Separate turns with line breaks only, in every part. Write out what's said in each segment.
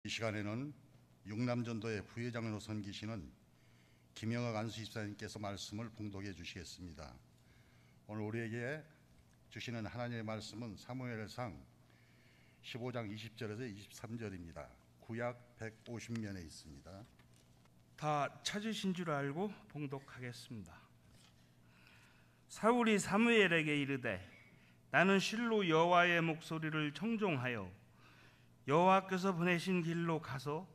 이 시간에는 육남전도회 부회장으로 섬기시는 김영학 안수집사님께서 말씀을 봉독해 주시겠습니다. 오늘 우리에게 주시는 하나님의 말씀은 사무엘상 15장 20절에서 23절입니다. 구약 150면에 있습니다.
다 찾으신 줄 알고 봉독하겠습니다. 사울이 사무엘에게 이르되 나는 실로 여호와의 목소리를 청종하여 여호와께서 보내신 길로 가서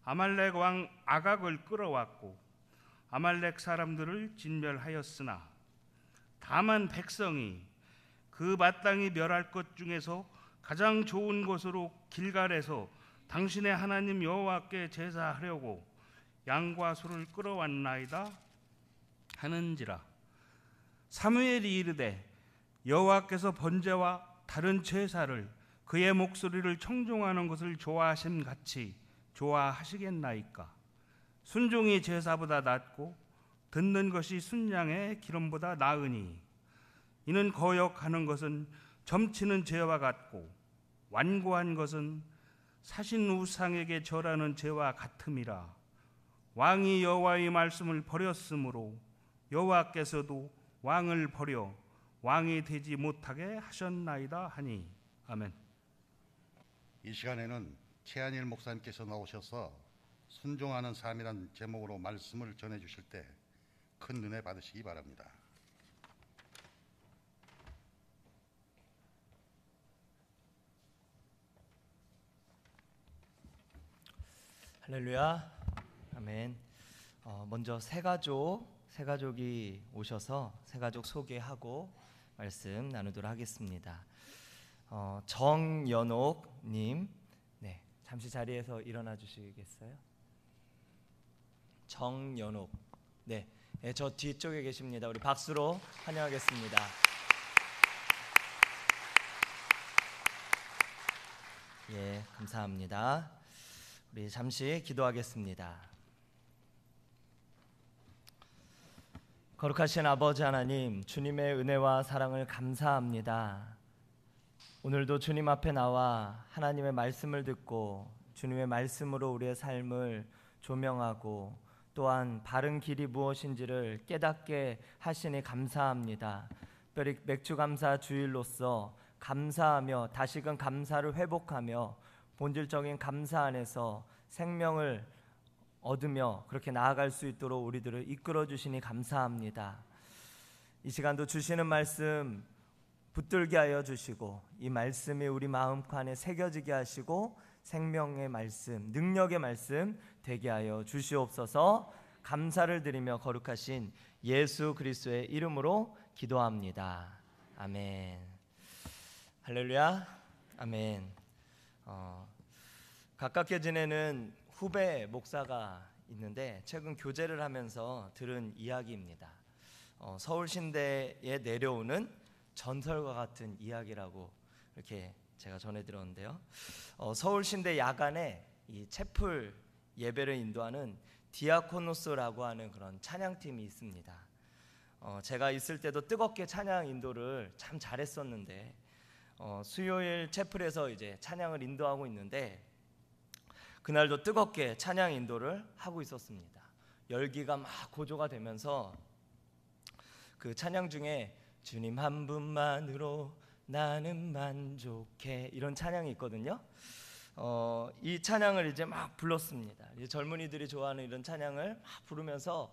아말렉 왕 아각을 끌어왔고 아말렉 사람들을 진멸하였으나 다만 백성이 그 마땅히 멸할 것 중에서 가장 좋은 곳으로 길갈에서 당신의 하나님 여호와께 제사하려고 양과 소를 끌어왔나이다 하는지라. 사무엘이 이르되 여호와께서 번제와 다른 제사를 그의 목소리를 청종하는 것을 좋아하심 같이 좋아하시겠나이까. 순종이 제사보다 낫고 듣는 것이 순양의 기름보다 나으니 이는 거역하는 것은 점치는 죄와 같고 완고한 것은 사신 우상에게 절하는 죄와 같음이라. 왕이 여호와의 말씀을 버렸으므로 여호와께서도 왕을 버려 왕이 되지 못하게 하셨나이다 하니. 아멘.
이 시간에는 최한일 목사님께서 나오셔서 순종하는 삶이란 제목으로 말씀을 전해 주실 때 큰 은혜 받으시기 바랍니다.
할렐루야. 아멘. 먼저 새가족이 오셔서 새가족 소개하고 말씀 나누도록 하겠습니다. 정연옥님, 네, 잠시 자리에서 일어나 주시겠어요? 정연옥, 네, 저 뒤쪽에 계십니다. 우리 박수로 환영하겠습니다. 예, 감사합니다. 우리 잠시 기도하겠습니다. 거룩하신 아버지 하나님, 주님의 은혜와 사랑을 감사합니다. 오늘도 주님 앞에 나와 하나님의 말씀을 듣고 주님의 말씀으로 우리의 삶을 조명하고 또한 바른 길이 무엇인지를 깨닫게 하시니 감사합니다. 특별히 맥주감사 주일로서 감사하며 다시금 감사를 회복하며 본질적인 감사 안에서 생명을 얻으며 그렇게 나아갈 수 있도록 우리들을 이끌어 주시니 감사합니다. 이 시간도 주시는 말씀 붙들게 하여 주시고 이 말씀이 우리 마음칸에 새겨지게 하시고 생명의 말씀, 능력의 말씀 되게 하여 주시옵소서. 감사를 드리며 거룩하신 예수 그리스도의 이름으로 기도합니다. 아멘. 할렐루야. 아멘. 가깝게 지내는 후배 목사가 있는데 최근 교제를 하면서 들은 이야기입니다. 서울신대에 내려오는 전설과 같은 이야기라고 이렇게 제가 전해 들었는데요. 서울신대 야간에 이 채플 예배를 인도하는 디아코노스라고 하는 그런 찬양팀이 있습니다. 제가 있을 때도 뜨겁게 찬양 인도를 참 잘했었는데 수요일 채플에서 이제 찬양을 인도하고 있는데 그날도 뜨겁게 찬양 인도를 하고 있었습니다. 열기가 막 고조가 되면서 그 찬양 중에 주님 한 분만으로 나는 만족해 이런 찬양이 있거든요. 이 찬양을 이제 막 불렀습니다. 이제 젊은이들이 좋아하는 이런 찬양을 막 부르면서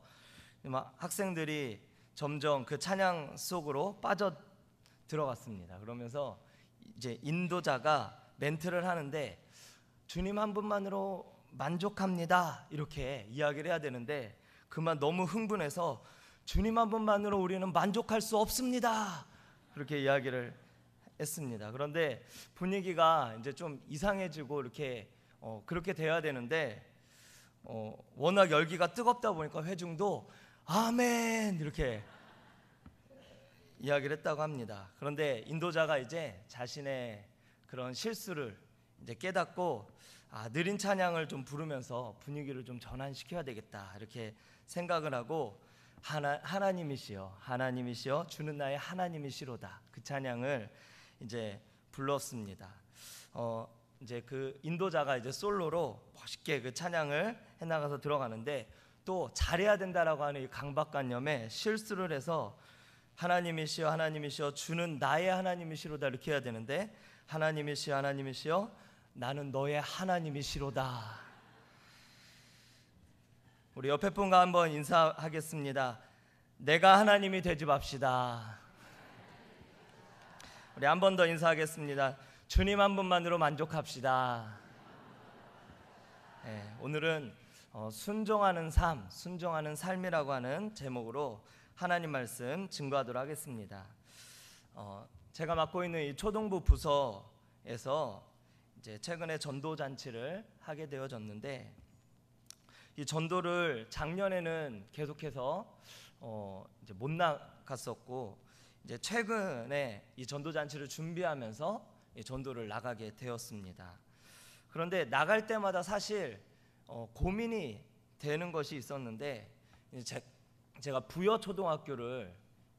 막 학생들이 점점 그 찬양 속으로 빠져 들어갔습니다. 그러면서 이제 인도자가 멘트를 하는데 주님 한 분만으로 만족합니다 이렇게 이야기를 해야 되는데 그만 너무 흥분해서 주님 한 분만으로 우리는 만족할 수 없습니다 그렇게 이야기를 했습니다. 그런데 분위기가 이제 좀 이상해지고 이렇게 그렇게 돼야 되는데 워낙 열기가 뜨겁다 보니까 회중도 아멘 이렇게 이야기를 했다고 합니다. 그런데 인도자가 이제 자신의 그런 실수를 이제 깨닫고 느린 찬양을 좀 부르면서 분위기를 좀 전환시켜야 되겠다 이렇게 생각을 하고 하나님이시여 주는 나의 하나님이시로다 그 찬양을 이제 불렀습니다. 이제 그 인도자가 이제 솔로로 멋있게 그 찬양을 해나가서 들어가는데 또 잘해야 된다라고 하는 이 강박관념에 실수를 해서 하나님이시여 하나님이시여 주는 나의 하나님이시로다 이렇게 해야 되는데 하나님이시여 하나님이시여 나는 너의 하나님이시로다. 우리 옆에 분과 한번 인사하겠습니다. 내가 하나님이 되지 맙시다. 우리 한 번 더 인사하겠습니다. 주님 한 분만으로 만족합시다. 네, 오늘은 순종하는 삶, 순종하는 삶이라고 하는 제목으로 하나님 말씀 증거하도록 하겠습니다. 제가 맡고 있는 이 초동부 부서에서 이제 최근에 전도 잔치를 하게 되어졌는데 이 전도를 작년에는 계속해서 이제 못 나갔었고 이제 최근에 이 전도 잔치를 준비하면서 이 전도를 나가게 되었습니다. 그런데 나갈 때마다 사실 고민이 되는 것이 있었는데 제가 부여초등학교를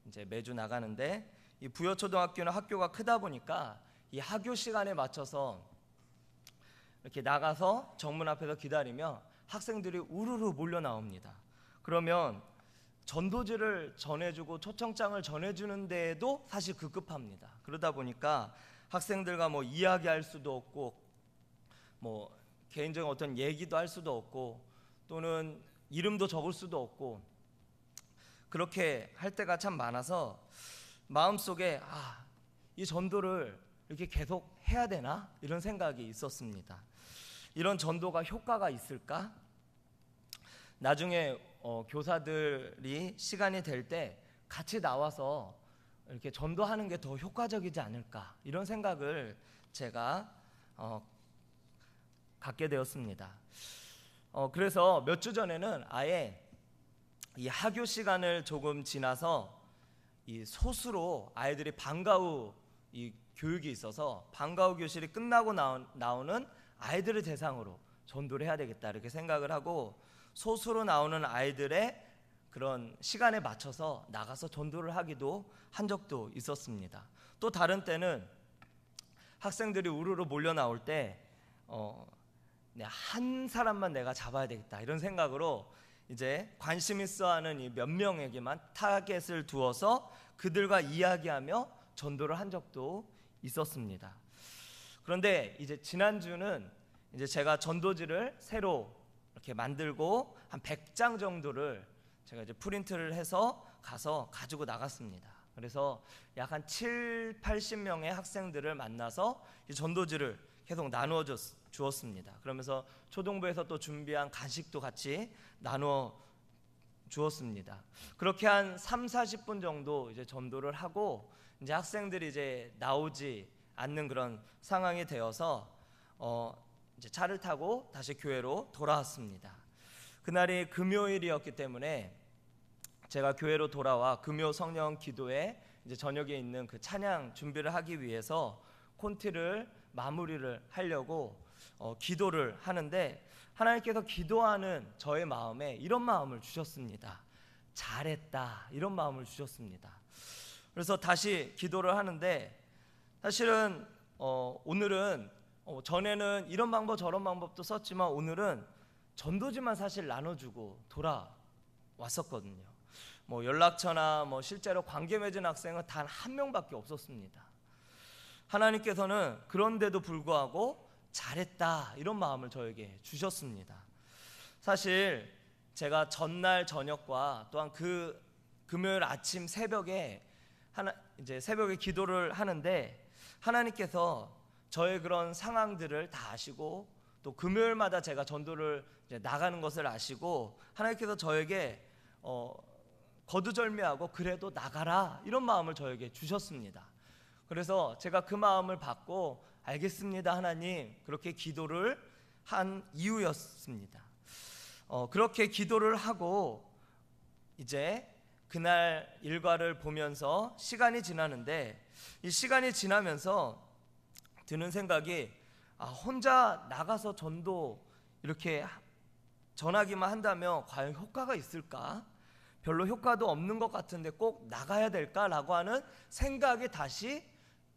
이제 매주 나가는데 이 부여초등학교는 학교가 크다 보니까 이 하교 시간에 맞춰서 이렇게 나가서 정문 앞에서 기다리면 학생들이 우르르 몰려 나옵니다. 그러면 전도지를 전해주고 초청장을 전해주는 데에도 사실 급급합니다. 그러다 보니까 학생들과 뭐 이야기할 수도 없고 뭐 개인적인 어떤 얘기도 할 수도 없고 또는 이름도 적을 수도 없고 그렇게 할 때가 참 많아서 마음속에 이 전도를 이렇게 계속 해야 되나? 이런 생각이 있었습니다. 이런 전도가 효과가 있을까? 나중에 교사들이 시간이 될 때 같이 나와서 이렇게 전도하는 게 더 효과적이지 않을까? 이런 생각을 제가 갖게 되었습니다. 그래서 몇 주 전에는 아예 이 하교 시간을 조금 지나서 이 소수로 아이들이 방과 후 이 교육이 있어서 방과 후 교실이 끝나고 나오는 아이들을 대상으로 전도를 해야 되겠다 이렇게 생각을 하고 소수로 나오는 아이들의 그런 시간에 맞춰서 나가서 전도를 하기도 한 적도 있었습니다. 또 다른 때는 학생들이 우르르 몰려 나올 때 한 사람만 내가 잡아야 되겠다 이런 생각으로 이제 관심 있어하는 이 몇 명에게만 타겟을 두어서 그들과 이야기하며 전도를 한 적도 있었습니다. 그런데 이제 지난주는 이제 제가 전도지를 새로 이렇게 만들고 한 100장 정도를 제가 이제 프린트를 해서 가서 가지고 나갔습니다. 그래서 약 한 7, 80명의 학생들을 만나서 이 전도지를 계속 나누어 주었습니다. 그러면서 초동부에서 또 준비한 간식도 같이 나누어 주었습니다. 그렇게 한 3, 40분 정도 이제 전도를 하고 이제 학생들이 이제 나오지 않는 그런 상황이 되어서 이제 차를 타고 다시 교회로 돌아왔습니다. 그날이 금요일이었기 때문에 제가 교회로 돌아와 금요 성령 기도회 이제 저녁에 있는 그 찬양 준비를 하기 위해서 콘티를 마무리를 하려고 기도를 하는데 하나님께서 기도하는 저의 마음에 이런 마음을 주셨습니다. 잘했다 이런 마음을 주셨습니다. 그래서 다시 기도를 하는데 사실은 오늘은 전에는 이런 방법 저런 방법도 썼지만 오늘은 전도지만 사실 나눠주고 돌아왔었거든요. 뭐 연락처나 뭐 실제로 관계 맺은 학생은 단 한 명밖에 없었습니다. 하나님께서는 그런데도 불구하고 잘했다 이런 마음을 저에게 주셨습니다. 사실 제가 전날 저녁과 또한 그 금요일 아침 새벽에 이제 새벽에 기도를 하는데 하나님께서 저의 그런 상황들을 다 아시고 또 금요일마다 제가 전도를 이제 나가는 것을 아시고 하나님께서 저에게 거두절미하고 그래도 나가라 이런 마음을 저에게 주셨습니다. 그래서 제가 그 마음을 받고 알겠습니다 하나님 그렇게 기도를 한 이유였습니다. 그렇게 기도를 하고 이제 그날 일과를 보면서 시간이 지나는데 이 시간이 지나면서 드는 생각이 혼자 나가서 전도 이렇게 전하기만 한다면 과연 효과가 있을까? 별로 효과도 없는 것 같은데 꼭 나가야 될까라고 하는 생각이 다시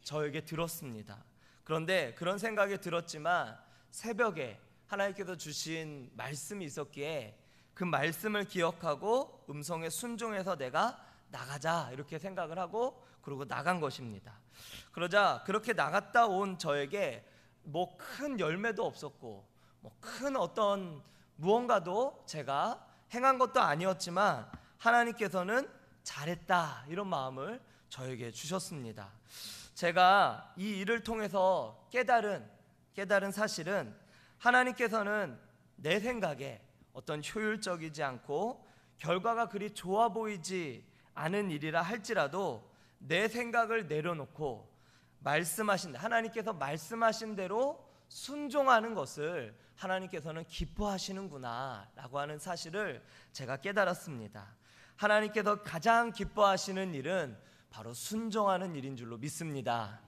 저에게 들었습니다. 그런데 그런 생각이 들었지만 새벽에 하나님께서 주신 말씀이 있었기에 그 말씀을 기억하고 음성에 순종해서 내가 나가자 이렇게 생각을 하고 그러고 나간 것입니다. 그러자 그렇게 나갔다 온 저에게 뭐 큰 열매도 없었고 뭐 큰 어떤 무언가도 제가 행한 것도 아니었지만 하나님께서는 잘했다 이런 마음을 저에게 주셨습니다. 제가 이 일을 통해서 깨달은 사실은 하나님께서는 내 생각에 어떤 효율적이지 않고 결과가 그리 좋아 보이지 않은 일이라 할지라도 내 생각을 내려놓고 하나님께서 말씀하신 대로 순종하는 것을 하나님께서는 기뻐하시는구나 라고 하는 사실을 제가 깨달았습니다. 하나님께서 가장 기뻐하시는 일은 바로 순종하는 일인 줄로 믿습니다.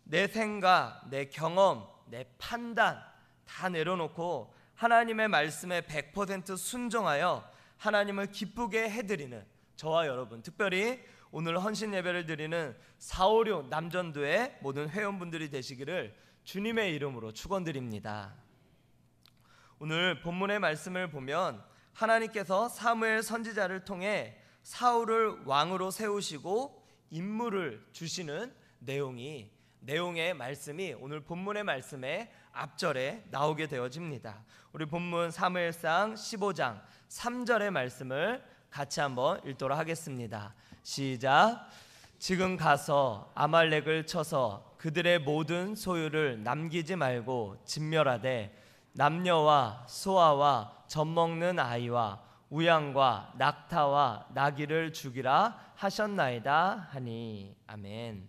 내 생각, 내 경험, 내 판단 다 내려놓고 하나님의 말씀에 100% 순종하여 하나님을 기쁘게 해드리는 저와 여러분, 특별히 오늘 헌신 예배를 드리는 456 남전도의 모든 회원분들이 되시기를 주님의 이름으로 축원드립니다. 오늘 본문의 말씀을 보면 하나님께서 사무엘 선지자를 통해 사울을 왕으로 세우시고 임무를 주시는 내용의 말씀이 오늘 본문의 말씀의 앞절에 나오게 되어집니다. 우리 본문 사무엘상 15장 3절의 말씀을 같이 한번 읽도록 하겠습니다. 시작. 지금 가서 아말렉을 쳐서 그들의 모든 소유를 남기지 말고 진멸하되 남녀와 소아와 젖먹는 아이와 우양과 낙타와 나귀를 죽이라 하셨나이다 하니. 아멘.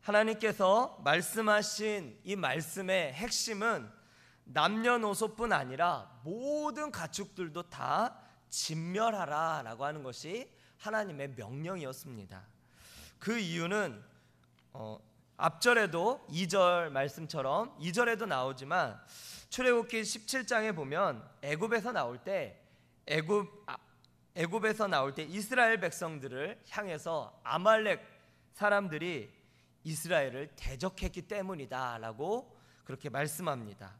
하나님께서 말씀하신 이 말씀의 핵심은 남녀노소뿐 아니라 모든 가축들도 다 진멸하라 라고 하는 것이 하나님의 명령이었습니다. 그 이유는 앞절에도 2절 말씀처럼 2절에도 나오지만 출애굽기 17장에 보면 애굽에서 나올 때 이스라엘 백성들을 향해서 아말렉 사람들이 이스라엘을 대적했기 때문이다 라고 그렇게 말씀합니다.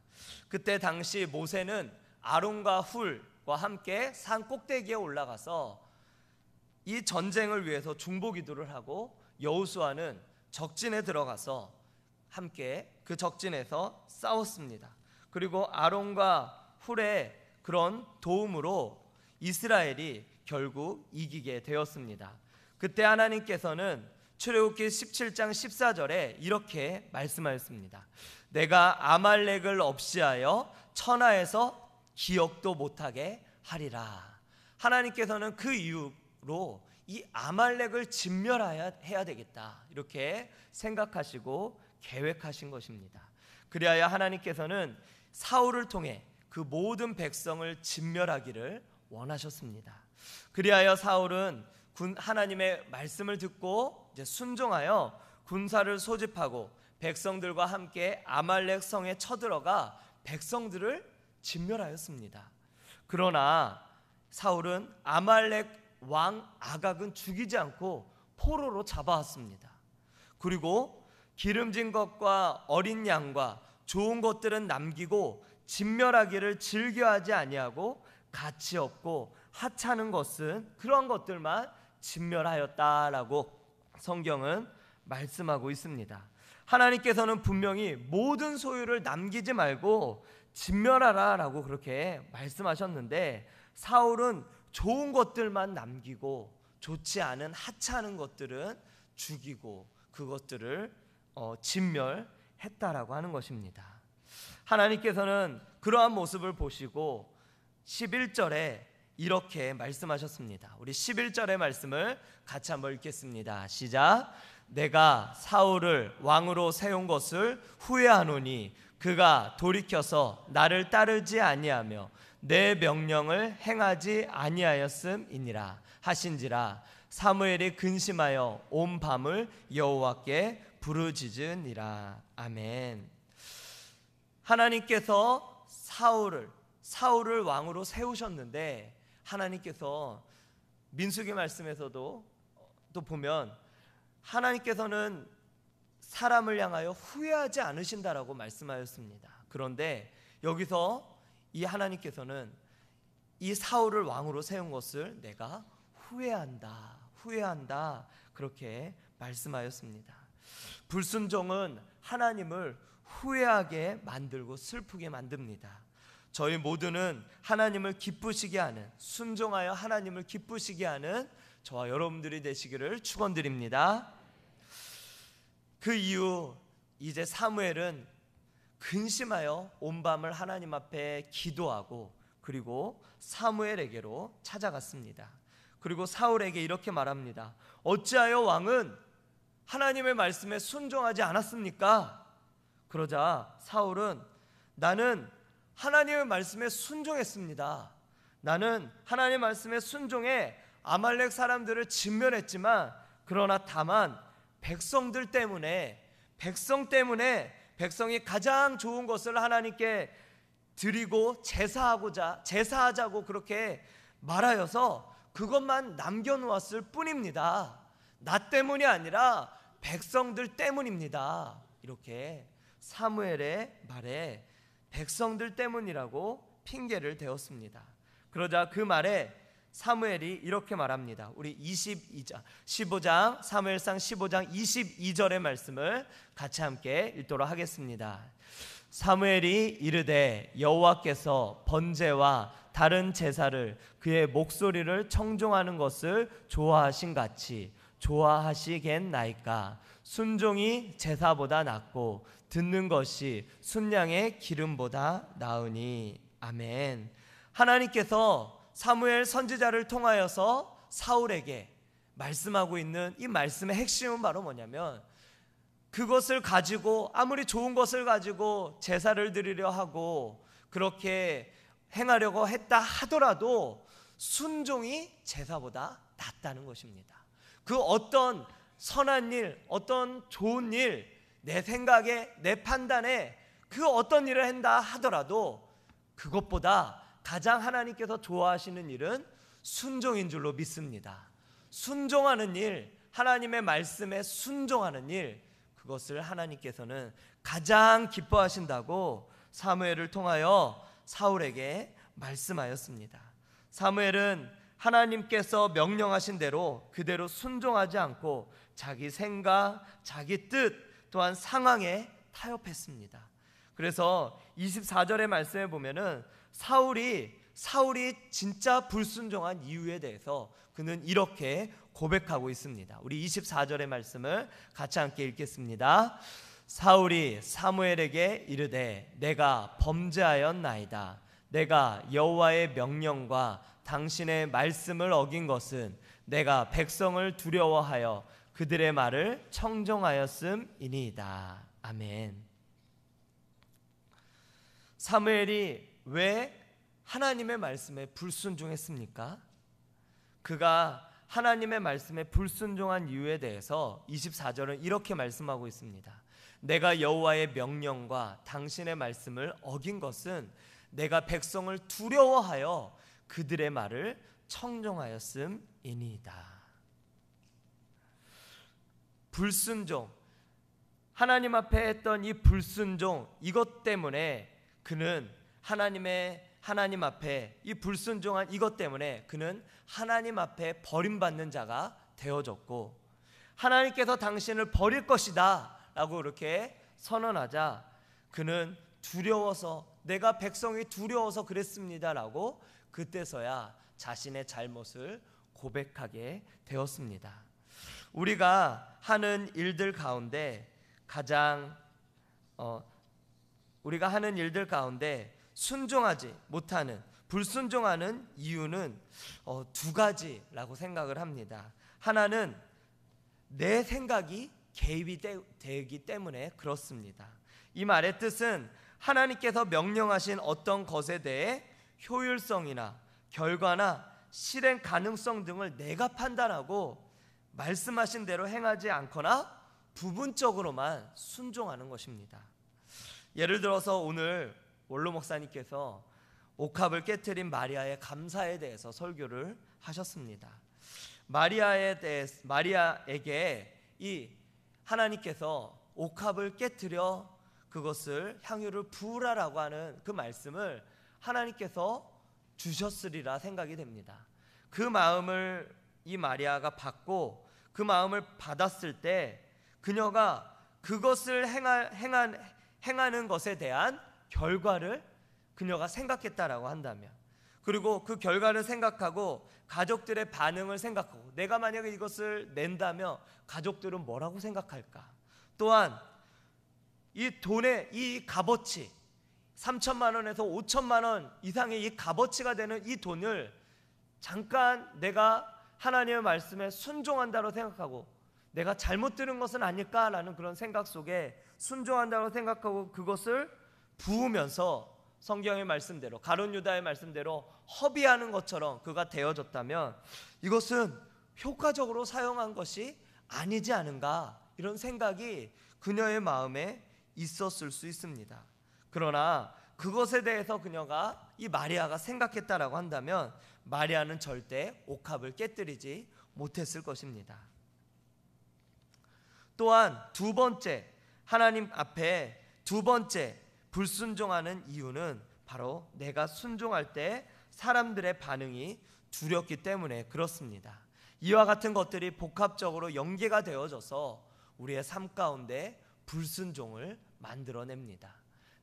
그때 당시 모세는 아론과 훌과 함께 산 꼭대기에 올라가서 이 전쟁을 위해서 중보기도를 하고 여호수아는 적진에 들어가서 함께 그 적진에서 싸웠습니다. 그리고 아론과 훌의 그런 도움으로 이스라엘이 결국 이기게 되었습니다. 그때 하나님께서는 출애굽기 17장 14절에 이렇게 말씀하였습니다. 내가 아말렉을 없이하여 천하에서 기억도 못하게 하리라. 하나님께서는 그 이유로 이 아말렉을 진멸해야 되겠다 이렇게 생각하시고 계획하신 것입니다. 그리하여 하나님께서는 사울을 통해 그 모든 백성을 진멸하기를 원하셨습니다. 그리하여 사울은 하나님의 말씀을 듣고 이제 순종하여 군사를 소집하고 백성들과 함께 아말렉 성에 쳐들어가 백성들을 진멸하였습니다. 그러나 사울은 아말렉 왕 아각은 죽이지 않고 포로로 잡아왔습니다. 그리고 기름진 것과 어린 양과 좋은 것들은 남기고 진멸하기를 즐겨하지 아니하고 가치 없고 하찮은 것은 그런 것들만 진멸하였다라고 성경은 말씀하고 있습니다. 하나님께서는 분명히 모든 소유를 남기지 말고 진멸하라라고 그렇게 말씀하셨는데 사울은 좋은 것들만 남기고 좋지 않은 하찮은 것들은 죽이고 그것들을 진멸했다라고 하는 것입니다. 하나님께서는 그러한 모습을 보시고 11절에 이렇게 말씀하셨습니다. 우리 11절의 말씀을 같이 한번 읽겠습니다. 시작. 내가 사울을 왕으로 세운 것을 후회하노니 그가 돌이켜서 나를 따르지 아니하며 내 명령을 행하지 아니하였음이니라 하신지라. 사무엘이 근심하여 온 밤을 여호와께 부르짖으니라. 아멘. 하나님께서 사울을 왕으로 세우셨는데 하나님께서 민수기 말씀에서도 또 보면 하나님께서는 사람을 향하여 후회하지 않으신다라고 말씀하였습니다. 그런데 여기서 이 하나님께서는 이 사울을 왕으로 세운 것을 내가 후회한다 그렇게 말씀하였습니다. 불순종은 하나님을 후회하게 만들고 슬프게 만듭니다. 저희 모두는 하나님을 기쁘시게 하는, 순종하여 하나님을 기쁘시게 하는 저와 여러분들이 되시기를 축원드립니다. 그 이후 이제 사무엘은 근심하여 온 밤을 하나님 앞에 기도하고 그리고 사무엘에게로 찾아갔습니다. 그리고 사울에게 이렇게 말합니다. 어찌하여 왕은 하나님의 말씀에 순종하지 않았습니까? 그러자 사울은 나는 하나님의 말씀에 순종했습니다. 나는 하나님의 말씀에 순종해 아말렉 사람들을 진멸했지만 그러나 다만 백성 때문에 백성이 가장 좋은 것을 하나님께 드리고 제사하자고 그렇게 말하여서 그것만 남겨놓았을 뿐입니다. 나 때문이 아니라 백성들 때문입니다. 이렇게 사무엘의 말에 백성들 때문이라고 핑계를 대었습니다. 그러자 그 말에 사무엘이 이렇게 말합니다. 우리 15장 사무엘상 15장 22절의 말씀을 같이 함께 읽도록 하겠습니다. 사무엘이 이르되 여호와께서 번제와 다른 제사를 그의 목소리를 청종하는 것을 좋아하신 같이 좋아하시겠나이까. 순종이 제사보다 낫고 듣는 것이 순양의 기름보다 나으니. 아멘. 하나님께서 사무엘 선지자를 통하여서 사울에게 말씀하고 있는 이 말씀의 핵심은 바로 뭐냐면, 그것을 가지고 아무리 좋은 것을 가지고 제사를 드리려 하고 그렇게 행하려고 했다 하더라도 순종이 제사보다 낫다는 것입니다. 그 어떤 선한 일, 어떤 좋은 일, 내 생각에, 내 판단에 그 어떤 일을 한다 하더라도 그것보다 가장 하나님께서 좋아하시는 일은 순종인 줄로 믿습니다. 순종하는 일, 하나님의 말씀에 순종하는 일, 그것을 하나님께서는 가장 기뻐하신다고 사무엘을 통하여 사울에게 말씀하였습니다. 사무엘은 하나님께서 명령하신 대로 그대로 순종하지 않고 자기 생각, 자기 뜻 또한 상황에 타협했습니다. 그래서 24절의 말씀에 보면은 사울이 진짜 불순종한 이유에 대해서 그는 이렇게 고백하고 있습니다. 우리 24절의 말씀을 같이 함께 읽겠습니다. 사울이 사무엘에게 이르되 내가 범죄하였나이다. 내가 여호와의 명령과 당신의 말씀을 어긴 것은 내가 백성을 두려워하여 그들의 말을 청종하였음이니이다. 아멘. 사무엘이 왜 하나님의 말씀에 불순종했습니까? 그가 하나님의 말씀에 불순종한 이유에 대해서 24절은 이렇게 말씀하고 있습니다. 내가 여호와의 명령과 당신의 말씀을 어긴 것은 내가 백성을 두려워하여 그들의 말을 청종하였음이니이다. 불순종, 하나님 앞에 했던 이 불순종, 이것 때문에 그는 하나님 앞에 이 불순종한 이것 때문에 그는 하나님 앞에 버림받는 자가 되어졌고, 하나님께서 당신을 버릴 것이다 라고 이렇게 선언하자 그는 두려워서, 내가 백성이 두려워서 그랬습니다 라고 그때서야 자신의 잘못을 고백하게 되었습니다. 우리가 하는 일들 가운데 순종하지 못하는, 불순종하는 이유는 두 가지라고 생각을 합니다. 하나는 내 생각이 개입이 되기 때문에 그렇습니다. 이 말의 뜻은 하나님께서 명령하신 어떤 것에 대해 효율성이나 결과나 실행 가능성 등을 내가 판단하고 말씀하신 대로 행하지 않거나 부분적으로만 순종하는 것입니다. 예를 들어서 오늘 원로 목사님께서 옥합을 깨트린 마리아의 감사에 대해서 설교를 하셨습니다. 마리아에게 이 하나님께서 옥합을 깨뜨려 그것을 향유를 부으라라고 하는 그 말씀을 하나님께서 주셨으리라 생각이 됩니다. 그 마음을 이 마리아가 받고 그 마음을 받았을 때 그녀가 그것을 행하는 것에 대한 결과를 그녀가 생각했다라고 한다면, 그리고 그 결과를 생각하고 가족들의 반응을 생각하고 내가 만약에 이것을 낸다면 가족들은 뭐라고 생각할까? 또한 이 돈의 이 값어치 3천만 원에서 5천만 원 이상의 이 값어치가 되는 이 돈을 잠깐 내가 하나님의 말씀에 순종한다고 생각하고 내가 잘못 들은 것은 아닐까라는 그런 생각 속에 순종한다고 생각하고 그것을 부으면서 성경의 말씀대로 가룟 유다의 말씀대로 허비하는 것처럼 그가 되어졌다면 이것은 효과적으로 사용한 것이 아니지 않은가, 이런 생각이 그녀의 마음에 있었을 수 있습니다. 그러나 그것에 대해서 그녀가 이 마리아가 생각했다라고 한다면 마리아는 절대 옥합을 깨뜨리지 못했을 것입니다. 또한 두 번째, 하나님 앞에 두 번째 불순종하는 이유는 바로 내가 순종할 때 사람들의 반응이 두렵기 때문에 그렇습니다. 이와 같은 것들이 복합적으로 연계가 되어져서 우리의 삶 가운데 불순종을 만들어냅니다.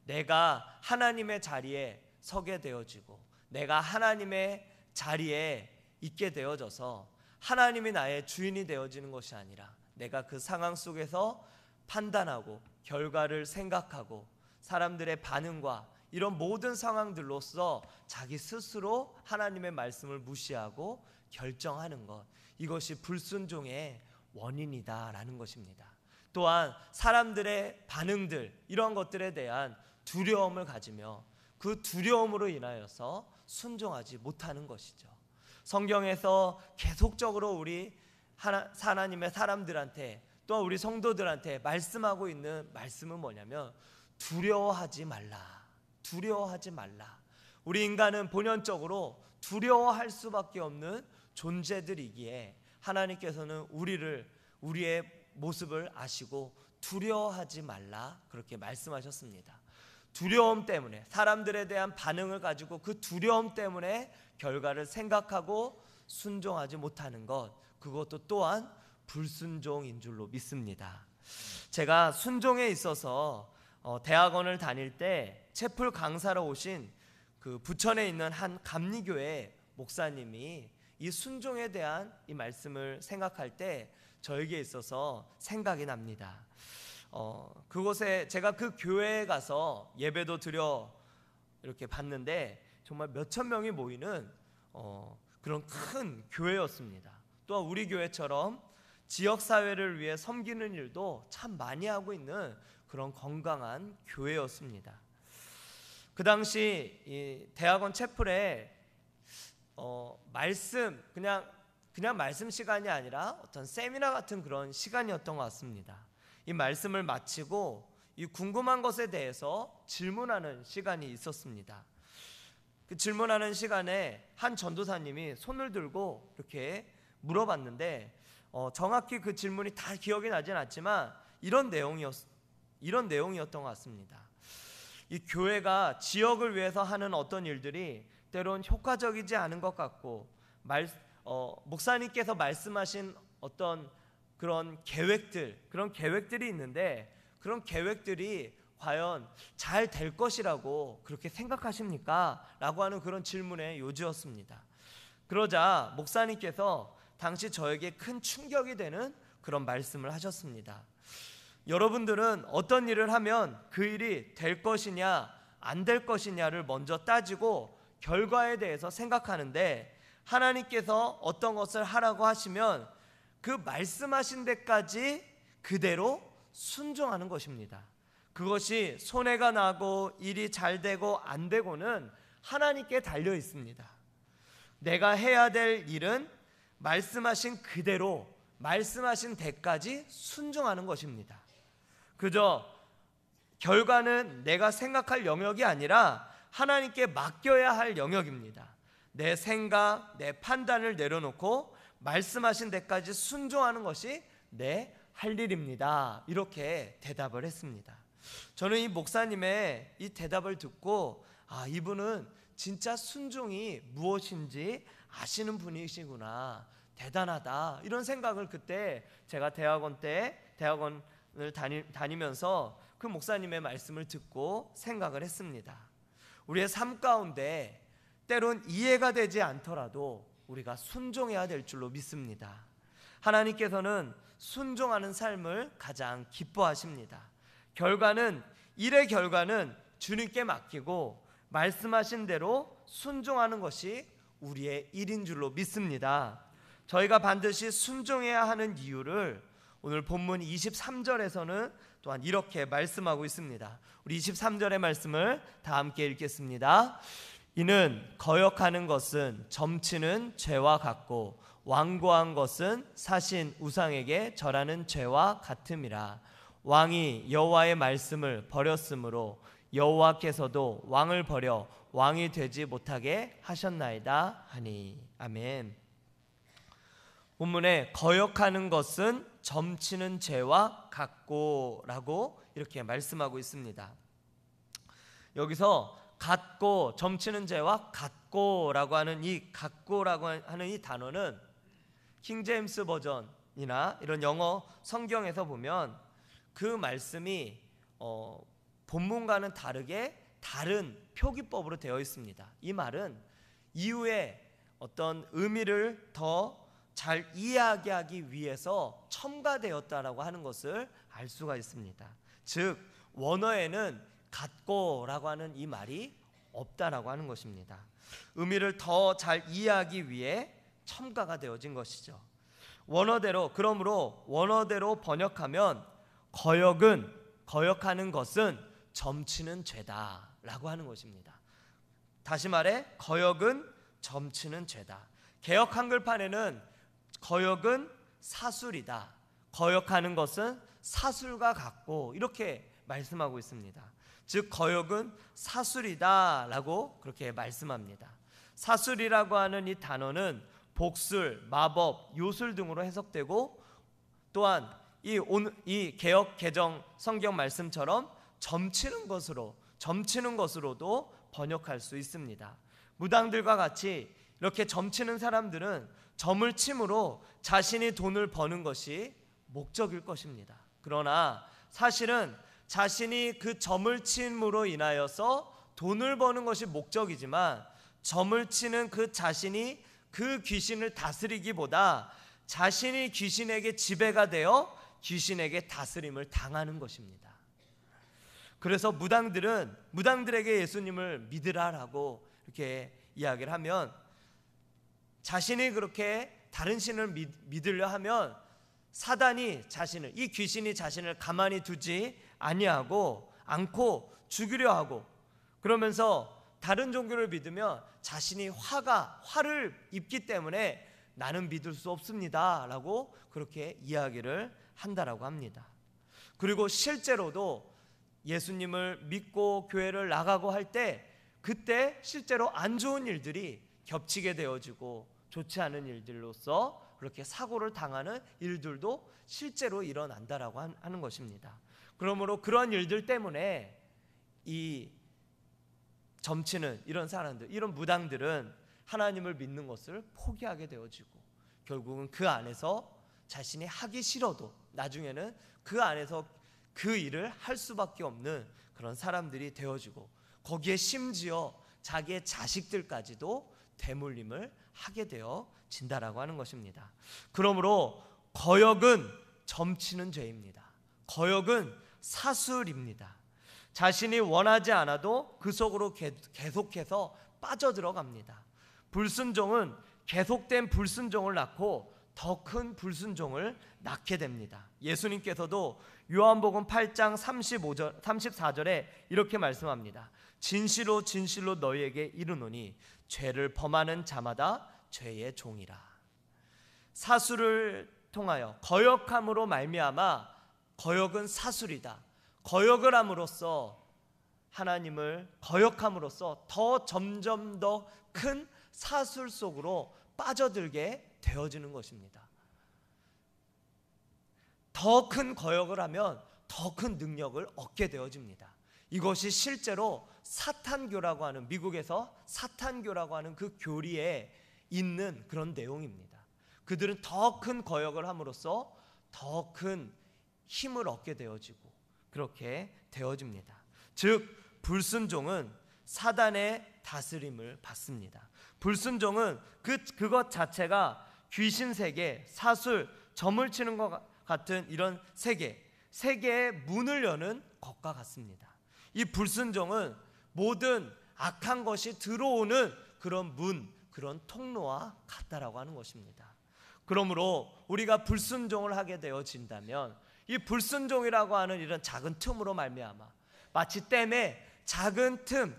내가 하나님의 자리에 서게 되어지고 내가 하나님의 자리에 있게 되어져서 하나님이 나의 주인이 되어지는 것이 아니라 내가 그 상황 속에서 판단하고 결과를 생각하고 사람들의 반응과 이런 모든 상황들로서 자기 스스로 하나님의 말씀을 무시하고 결정하는 것, 이것이 불순종의 원인이다라는 것입니다. 또한 사람들의 반응들, 이런 것들에 대한 두려움을 가지며 그 두려움으로 인하여서 순종하지 못하는 것이죠. 성경에서 계속적으로 우리 하나님의 사람들한테 또 우리 성도들한테 말씀하고 있는 말씀은 뭐냐면 두려워하지 말라. 두려워하지 말라. 우리 인간은 본연적으로 두려워할 수밖에 없는 존재들이기에 하나님께서는 우리의 모습을 아시고 두려워하지 말라 그렇게 말씀하셨습니다. 두려움 때문에, 사람들에 대한 반응을 가지고 그 두려움 때문에 결과를 생각하고 순종하지 못하는 것, 그것도 또한 불순종인 줄로 믿습니다. 제가 순종에 있어서 대학원을 다닐 때 채플 강사로 오신 그 부천에 있는 한 감리교회 목사님이 이 순종에 대한 이 말씀을 생각할 때 저에게 있어서 생각이 납니다. 그곳에 제가 그 교회에 가서 예배도 드려 이렇게 봤는데 정말 몇천 명이 모이는 그런 큰 교회였습니다. 또한 우리 교회처럼 지역사회를 위해 섬기는 일도 참 많이 하고 있는 그런 건강한 교회였습니다. 그 당시 이 대학원 채플에 말씀 그냥 말씀 시간이 아니라 어떤 세미나 같은 그런 시간이었던 것 같습니다. 이 말씀을 마치고 이 궁금한 것에 대해서 질문하는 시간이 있었습니다. 그 질문하는 시간에 한 전도사님이 손을 들고 이렇게 물어봤는데 정확히 그 질문이 다 기억이 나진 않지만 이런 내용이었던 것 같습니다. 이 교회가 지역을 위해서 하는 어떤 일들이 때론 효과적이지 않은 것 같고 목사님께서 말씀하신 어떤 그런 계획들이 있는데 그런 계획들이 과연 잘 될 것이라고 그렇게 생각하십니까? 라고 하는 그런 질문의 요지였습니다. 그러자 목사님께서 당시 저에게 큰 충격이 되는 그런 말씀을 하셨습니다. 여러분들은 어떤 일을 하면 그 일이 될 것이냐 안 될 것이냐를 먼저 따지고 결과에 대해서 생각하는데 하나님께서 어떤 것을 하라고 하시면 그 말씀하신 데까지 그대로 순종하는 것입니다. 그것이 손해가 나고 일이 잘 되고 안 되고는 하나님께 달려 있습니다. 내가 해야 될 일은 말씀하신 그대로 말씀하신 데까지 순종하는 것입니다. 그저 결과는 내가 생각할 영역이 아니라 하나님께 맡겨야 할 영역입니다. 내 생각, 내 판단을 내려놓고 말씀하신 데까지 순종하는 것이 내 할 일입니다. 이렇게 대답을 했습니다. 저는 이 목사님의 이 대답을 듣고 이분은 진짜 순종이 무엇인지 아시는 분이시구나, 대단하다, 이런 생각을 그때 제가 대학원을 다니면서 그 목사님의 말씀을 듣고 생각을 했습니다. 우리의 삶 가운데 때론 이해가 되지 않더라도 우리가 순종해야 될 줄로 믿습니다. 하나님께서는 순종하는 삶을 가장 기뻐하십니다. 일의 결과는 주님께 맡기고 말씀하신 대로 순종하는 것이 우리의 일인 줄로 믿습니다. 저희가 반드시 순종해야 하는 이유를 오늘 본문 23절에서는 또한 이렇게 말씀하고 있습니다. 우리 23절의 말씀을 다 함께 읽겠습니다. 이는 거역하는 것은 점치는 죄와 같고 완고한 것은 사신 우상에게 절하는 죄와 같음이라. 왕이 여호와의 말씀을 버렸으므로 여호와께서도 왕을 버려 왕이 되지 못하게 하셨나이다 하니. 아멘. 본문에 거역하는 것은 점치는 죄와 같고 라고 이렇게 말씀하고 있습니다. 여기서 같고, 점치는 죄와 같고라고 하는 이 같고라고 하는 이 단어는 킹제임스 버전이나 이런 영어 성경에서 보면 그 말씀이 본문과는 다르게 다른 표기법으로 되어 있습니다. 이 말은 이후에 어떤 의미를 더 잘 이해하게 하기 위해서 첨가되었다라고 하는 것을 알 수가 있습니다. 즉 원어에는 같고라고 하는 이 말이 없다라고 하는 것입니다. 의미를 더 잘 이해하기 위해 첨가가 되어진 것이죠. 그러므로 원어대로 번역하면 거역하는 것은 점치는 죄다라고 하는 것입니다. 다시 말해 거역은 점치는 죄다. 개역 한글판에는 거역은 사술이다, 거역하는 것은 사술과 같고 이렇게 말씀하고 있습니다. 즉 거역은 사술이다 라고 그렇게 말씀합니다. 사술이라고 하는 이 단어는 복술, 마법, 요술 등으로 해석되고 또한 이 개역 개정 성경 말씀처럼 점치는 것으로도 번역할 수 있습니다. 무당들과 같이 이렇게 점치는 사람들은 점을 침으로 자신이 돈을 버는 것이 목적일 것입니다. 그러나 사실은 자신이 그 점을 침으로 인하여서 돈을 버는 것이 목적이지만 점을 치는 그 자신이 그 귀신을 다스리기보다 자신이 귀신에게 지배가 되어 귀신에게 다스림을 당하는 것입니다. 그래서 무당들에게 예수님을 믿으라라고 이렇게 이야기를 하면 자신이 그렇게 다른 신을 믿으려 하면 사단이 이 귀신이 자신을 가만히 두지 않고 죽이려 하고, 그러면서 다른 종교를 믿으면 자신이 화를 입기 때문에 나는 믿을 수 없습니다 라고 그렇게 이야기를 한다라고 합니다. 그리고 실제로도 예수님을 믿고 교회를 나가고 할 때 그때 실제로 안 좋은 일들이 겹치게 되어지고 좋지 않은 일들로서 그렇게 사고를 당하는 일들도 실제로 일어난다라고 하는 것입니다. 그러므로 그런 일들 때문에 이 점치는 이런 사람들, 이런 무당들은 하나님을 믿는 것을 포기하게 되어지고 결국은 그 안에서 자신이 하기 싫어도 나중에는 그 안에서 그 일을 할 수밖에 없는 그런 사람들이 되어지고 거기에 심지어 자기의 자식들까지도 대물림을 하게 되어진다라고 하는 것입니다. 그러므로 거역은 점치는 죄입니다. 거역은 사술입니다. 자신이 원하지 않아도 그 속으로 계속해서 빠져들어갑니다. 불순종은 계속된 불순종을 낳고 더 큰 불순종을 낳게 됩니다. 예수님께서도 요한복음 8장 34절에 이렇게 말씀합니다. 진실로 진실로 너희에게 이르노니 죄를 범하는 자마다 죄의 종이라. 사술을 통하여 거역함으로 말미암아, 거역은 사술이다, 거역을 함으로써 하나님을 거역함으로써 점점 더 큰 사술 속으로 빠져들게 되어지는 것입니다. 더 큰 거역을 하면 더 큰 능력을 얻게 되어집니다. 이것이 실제로 사탄교라고 하는, 미국에서 사탄교라고 하는 그 교리에 있는 그런 내용입니다. 그들은 더 큰 거역을 함으로써 더 큰 힘을 얻게 되어지고 그렇게 되어집니다. 즉 불순종은 사단의 다스림을 받습니다. 불순종은 그것 자체가 귀신 세계, 사술, 점을 치는 것 같은 이런 세계의 문을 여는 것과 같습니다. 이 불순종은 모든 악한 것이 들어오는 그런 문, 그런 통로와 같다라고 하는 것입니다. 그러므로 우리가 불순종을 하게 되어진다면 이 불순종이라고 하는 이런 작은 틈으로 말미암아 마치 댐에 작은 틈,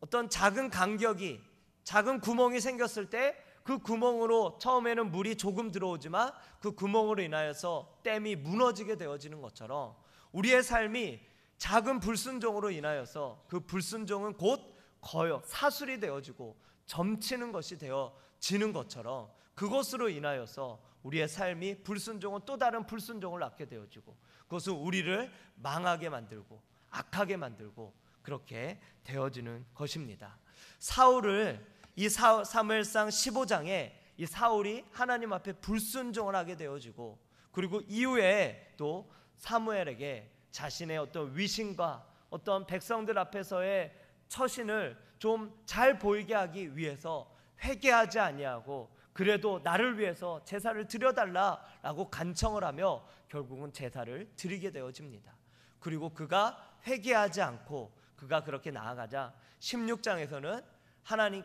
어떤 작은 간격이, 작은 구멍이 생겼을 때 그 구멍으로 처음에는 물이 조금 들어오지만 그 구멍으로 인하여서 댐이 무너지게 되어지는 것처럼 우리의 삶이 작은 불순종으로 인하여서 그 불순종은 곧 거역, 사술이 되어지고 점치는 것이 되어지는 것처럼 그것으로 인하여서 우리의 삶이 불순종은 또 다른 불순종을 낳게 되어지고 그것은 우리를 망하게 만들고 악하게 만들고 그렇게 되어지는 것입니다. 사울을 이 사무엘상 15장에 이 사울이 하나님 앞에 불순종을 하게 되어지고 그리고 이후에 또 사무엘에게 자신의 어떤 위신과 어떤 백성들 앞에서의 처신을 좀 잘 보이게 하기 위해서 회개하지 아니하고 그래도 나를 위해서 제사를 드려달라라고 간청을 하며 결국은 제사를 드리게 되어집니다. 그리고 그가 회개하지 않고 그가 그렇게 나아가자 16장에서는 하나님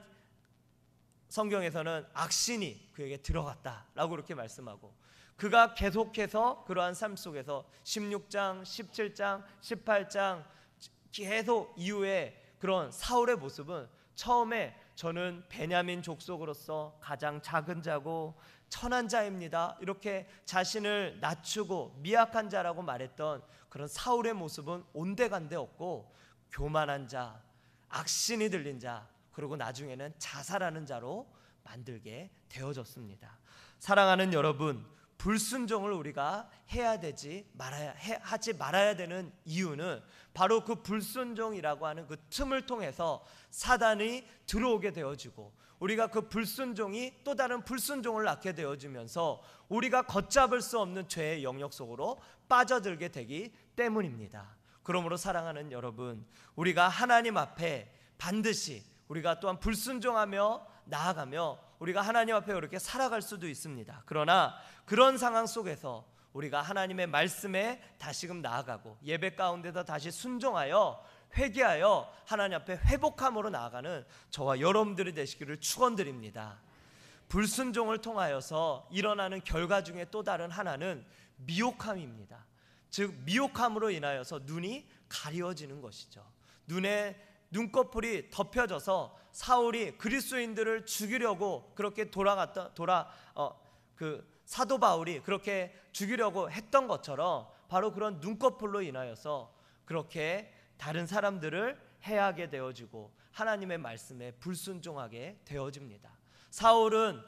성경에서는 악신이 그에게 들어갔다라고 그렇게 말씀하고 그가 계속해서 그러한 삶 속에서 16장, 17장, 18장 계속 이후에 그런 사울의 모습은 처음에 저는 베냐민 족속으로서 가장 작은 자고 천한 자입니다. 이렇게 자신을 낮추고 미약한 자라고 말했던 그런 사울의 모습은 온데간데 없고 교만한 자, 악신이 들린 자, 그리고 나중에는 자살하는 자로 만들게 되어졌습니다. 사랑하는 여러분, 불순종을 우리가 하지 말아야 되는 이유는 바로 그 불순종이라고 하는 그 틈을 통해서 사단이 들어오게 되어지고 우리가 그 불순종이 또 다른 불순종을 낳게 되어지면서 우리가 걷잡을 수 없는 죄의 영역 속으로 빠져들게 되기 때문입니다. 그러므로 사랑하는 여러분, 우리가 하나님 앞에 반드시 우리가 또한 불순종하며 나아가며 우리가 하나님 앞에 그렇게 살아갈 수도 있습니다. 그러나 그런 상황 속에서 우리가 하나님의 말씀에 다시금 나아가고 예배 가운데서 다시 순종하여 회개하여 하나님 앞에 회복함으로 나아가는 저와 여러분들이 되시기를 축원드립니다. 불순종을 통하여서 일어나는 결과 중에 또 다른 하나는 미혹함입니다. 즉 미혹함으로 인하여서 눈이 가려지는 것이죠. 눈꺼풀이 덮여져서 사울이 그리스도인들을 죽이려고 그렇게 사도 바울이 그렇게 죽이려고 했던 것처럼 바로 그런 눈꺼풀로 인하여서 그렇게 다른 사람들을 해하게 되어지고 하나님의 말씀에 불순종하게 되어집니다. 사울은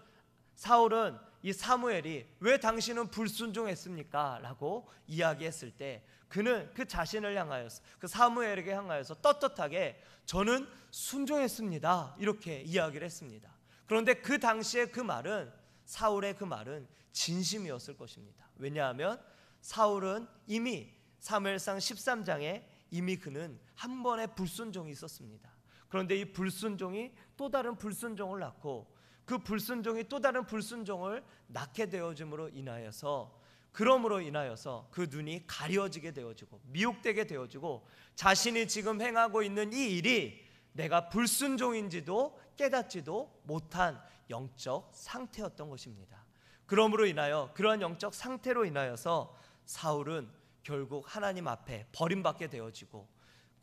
이 사무엘이 왜 당신은 불순종했습니까? 라고 이야기했을 때 그는 그 자신을 향하여서 그 사무엘에게 향하여서 떳떳하게 저는 순종했습니다 이렇게 이야기를 했습니다. 그런데 그 당시에 그 말은 사울의 그 말은 진심이었을 것입니다. 왜냐하면 사울은 이미 사무엘상 13장에 이미 그는 한 번의 불순종이 있었습니다. 그런데 이 불순종이 또 다른 불순종을 낳고 그 불순종이 또 다른 불순종을 낳게 되어짐으로 인하여서 그럼으로 인하여서 그 눈이 가려지게 되어지고 미혹되게 되어지고 자신이 지금 행하고 있는 이 일이 내가 불순종인지도 깨닫지도 못한 영적 상태였던 것입니다. 그러므로 인하여 그러한 영적 상태로 인하여서 사울은 결국 하나님 앞에 버림받게 되어지고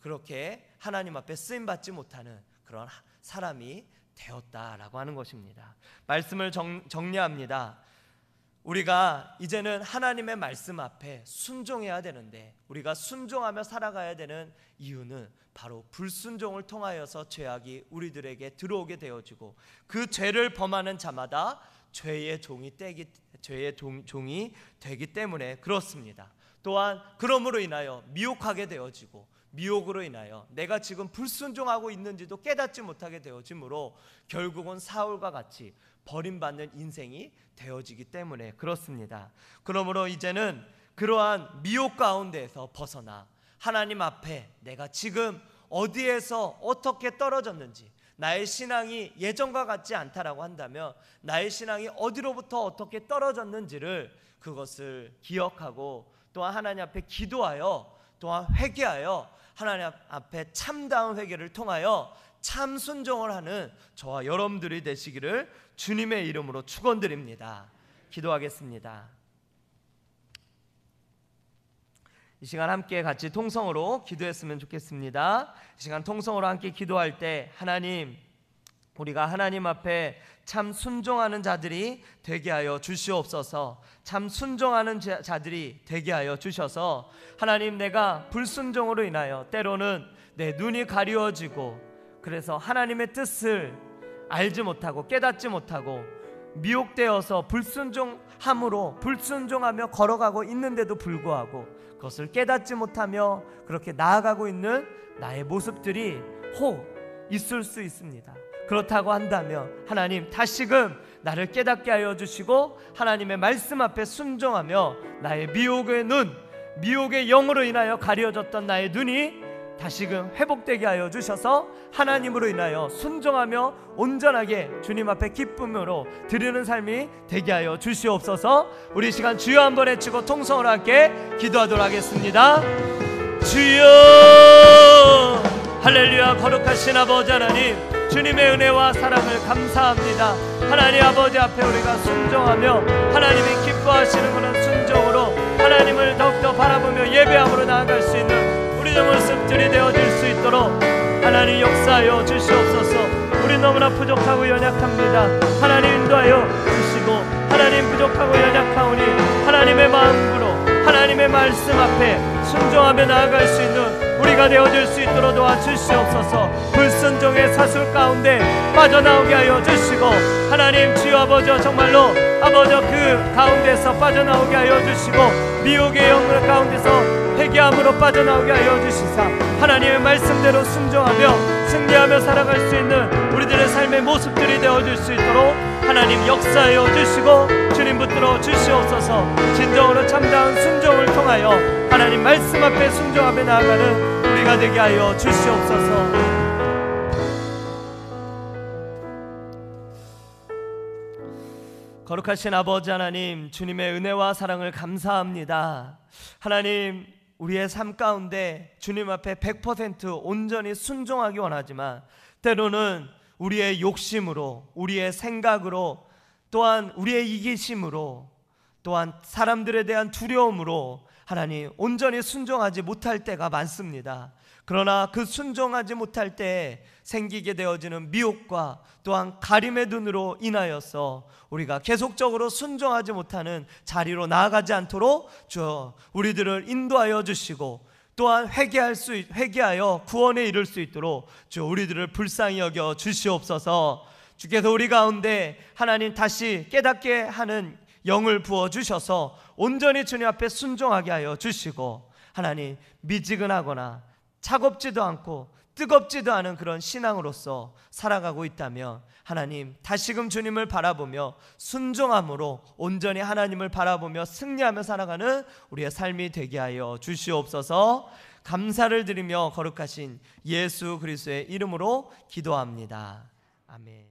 그렇게 하나님 앞에 쓰임받지 못하는 그런 사람이 되었다라고 하는 것입니다. 말씀을 정리합니다. 우리가 이제는 하나님의 말씀 앞에 순종해야 되는데 우리가 순종하며 살아가야 되는 이유는 바로 불순종을 통하여서 죄악이 우리들에게 들어오게 되어지고 그 죄를 범하는 자마다 죄의 종이 죄의 종이 되기 때문에 그렇습니다. 또한 그러므로 인하여 미혹하게 되어지고, 미혹으로 인하여 내가 지금 불순종하고 있는지도 깨닫지 못하게 되어지므로 결국은 사울과 같이 버림받는 인생이 되어지기 때문에 그렇습니다. 그러므로 이제는 그러한 미혹 가운데에서 벗어나 하나님 앞에 내가 지금 어디에서 어떻게 떨어졌는지, 나의 신앙이 예전과 같지 않다라고 한다면 나의 신앙이 어디로부터 어떻게 떨어졌는지를 그것을 기억하고, 또한 하나님 앞에 기도하여, 또한 회개하여 하나님 앞에 참다운 회개를 통하여 참 순종을 하는 저와 여러분들이 되시기를 주님의 이름으로 축원드립니다. 기도하겠습니다. 이 시간 함께 같이 통성으로 기도했으면 좋겠습니다. 이 시간 통성으로 함께 기도할 때 하나님, 우리가 하나님 앞에 참 순종하는 자들이 되게 하여 주시옵소서. 참 순종하는 자들이 되게 하여 주셔서 하나님, 내가 불순종으로 인하여 때로는 내 눈이 가리워지고, 그래서 하나님의 뜻을 알지 못하고 깨닫지 못하고 미혹되어서 불순종하며 걸어가고 있는데도 불구하고 그것을 깨닫지 못하며 그렇게 나아가고 있는 나의 모습들이 혹 있을 수 있습니다. 그렇다고 한다면 하나님, 다시금 나를 깨닫게 하여 주시고 하나님의 말씀 앞에 순종하며 나의 미혹의 영으로 인하여 가려졌던 나의 눈이 다시금 회복되게 하여 주셔서 하나님으로 인하여 순종하며 온전하게 주님 앞에 기쁨으로 드리는 삶이 되게 하여 주시옵소서. 우리 시간 주여 한번 외치고 통성으로 함께 기도하도록 하겠습니다. 주여, 할렐루야. 거룩하신 아버지 하나님, 주님의 은혜와 사랑을 감사합니다. 하나님 아버지 앞에 우리가 순종하며 하나님이 기뻐하시는 그런 순종으로 하나님을 더욱더 바라보며 예배함으로 나아갈 수 있는 우리의 모습들이 되어질 수 있도록 하나님 역사하여 주시옵소서. 우리 너무나 부족하고 연약합니다. 하나님 인도하여 주시고, 하나님 부족하고 연약하오니 하나님의 마음으로 하나님의 말씀 앞에 순종하며 나아갈 수 있는 우리가 되어질 수 있도록 도와주시옵소서. 불순종의 사슬 가운데 빠져나오게 하여 주시고, 하나님 주여 아버지, 정말로 아버지 그 가운데서 빠져나오게 하여 주시고, 미혹의 영을 가운데서 회개함으로 빠져나오게 하여 주시사 하나님의 말씀대로 순종하며 승리하며 살아갈 수 있는 우리들의 삶의 모습들이 되어줄 수 있도록 하나님 역사하여 주시고 주님 붙들어 주시옵소서. 진정으로 참다운 순종을 통하여 하나님 말씀 앞에 순종하며 나아가는 우리가 되게 하여 주시옵소서. 거룩하신 아버지 하나님, 주님의 은혜와 사랑을 감사합니다. 하나님, 우리의 삶 가운데 주님 앞에 100% 온전히 순종하기 원하지만 때로는 우리의 욕심으로, 우리의 생각으로, 또한 우리의 이기심으로, 또한 사람들에 대한 두려움으로 하나님 온전히 순종하지 못할 때가 많습니다. 그러나 그 순종하지 못할 때에 생기게 되어지는 미혹과 또한 가림의 눈으로 인하여서 우리가 계속적으로 순종하지 못하는 자리로 나아가지 않도록 주여 우리들을 인도하여 주시고, 또한 회개하여 구원에 이를 수 있도록 주여 우리들을 불쌍히 여겨 주시옵소서. 주께서 우리 가운데 하나님 다시 깨닫게 하는 영을 부어 주셔서 온전히 주님 앞에 순종하게 하여 주시고, 하나님 미지근하거나 차갑지도 않고 뜨겁지도 않은 그런 신앙으로서 살아가고 있다면 하나님 다시금 주님을 바라보며 순종함으로 온전히 하나님을 바라보며 승리하며 살아가는 우리의 삶이 되게 하여 주시옵소서. 감사를 드리며 거룩하신 예수 그리스도의 이름으로 기도합니다. 아멘.